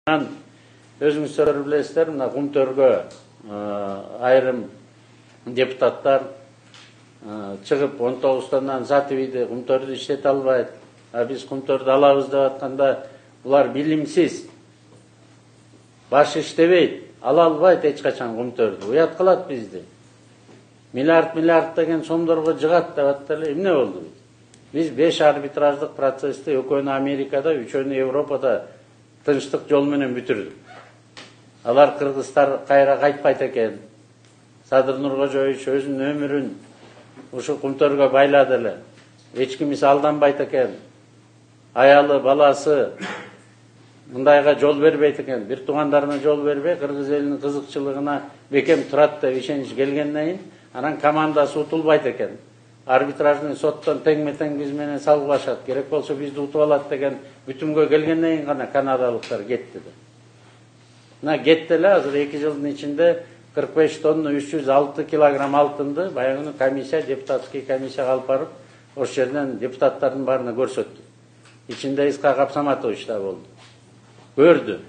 Өзүңүздөр билесиздер, мына Кумтөргө айрым депутаттар чыгып 19 тоннан сатып ийди, Кумтөрдү иштете албайт. Биз Кумтөрдү алабыз деп атканда, булар билимсиз. Башы иштебейт, ала албайт эч качан Кумтөрдү. Уят кылат бизди. Миллиард деген сомдорго жыгат деп атты эле. Эмне болду? Биз 5 арбитраждык процессти экөөнү Америкада, үчөөнү Европада тынчтык жол менен бүтүрдүк. Алар кыргыздар кайра кайтпайт экен. Садыр Нуркожоевич өзүнүн өмүрүн ушу Кумтөргө байлады эле. Эч кимиси алданбайт экен. Аялы, баласы мындайга жол бербейт экен. Бир туугандарына жол бербей, кыргыз элинин кызыкчылыгына бекем турат деп ишенич келгенден кийин, анан командасы утулбайт экен. Арбитражный соттон тең-тең биз менен салгылашат. Керек болсо бизди утуп алат деген бүтүмгө келгенден кийин гана канадалыктар кетти. Мына кетти эле, азыр 2 жылдын ичинде 45 тонна 306 килограмм алтынды баягы комиссия, депутатский комиссияга алып барып, ошол жерден депутаттардын баарына көрсөттү. Ичинде Исхак Абсаматович да болду. Көрдү.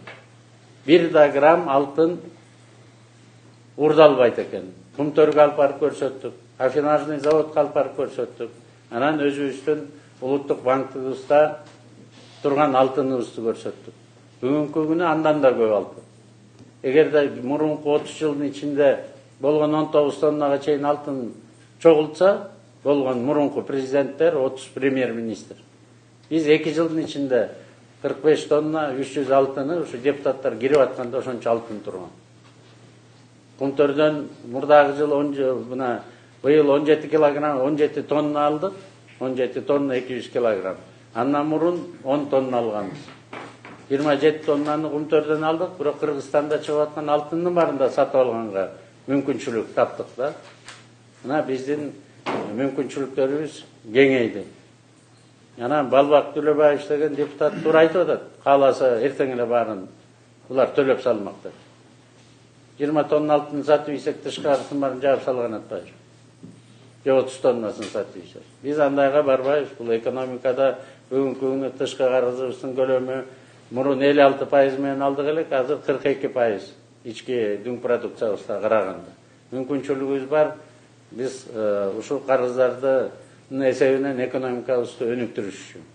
1 грамм алтын урдалбайт экен. Кумтөргө алып барып көрсөттүк. Афинажный заводко алып барып көрсөттүк. Анан өзүбүздүн улуттук банкыбызда турган алтыныбызды көрсөттүк. Бүгүнкү күнү андан да көп алтын. Эгерде мурунку 30 жылдын ичинде болгон 19 тоннага чейин алтын чогултса, болгон мурунку президенттер, 30 премьер-министр. Биз 2 жылдын ичинде 45 тонна 300 алтыны ушу депутаттар кирип атканда ошончо алтын турган. Кумтөрдөн мурдагы жыл быйыл 17 килограмм, 17 тонна алдык, 17 тонна 200 килограмм. Андан мурун 10 тонна алганбыз. 27 тоннаны Кумтөрдөн алдык, бирок Кыргызстанда чыгып аткан алтындын баарын да сатып алганга мүмкүнчүлүк таптык да. Мына биздин мүмкүнчүлүктөрүбүз кеңейди. Анан Балбак Төлөбаевич деген депутат туура айтып атат. Кааласа эртең эле баарын булар төлөп салмак деп. 20 тонна алтын сатып ийсек, тышкарысын баарын жаап салган атпайбы? Же 30 тоннасын сатып ийсек. Биз андайга барбайбыз. Бул экономикада бүгүнкү күнү тышкы карызыбыздын көлөмү мурун 56% менен алдык элек, азыр 42% ички дүң продукциябызга караганда. Мүмкүнчүлүгүбүз бар. Биз ушул карыздардын эсебинен экономикабызды өнүктүрүш үчүн.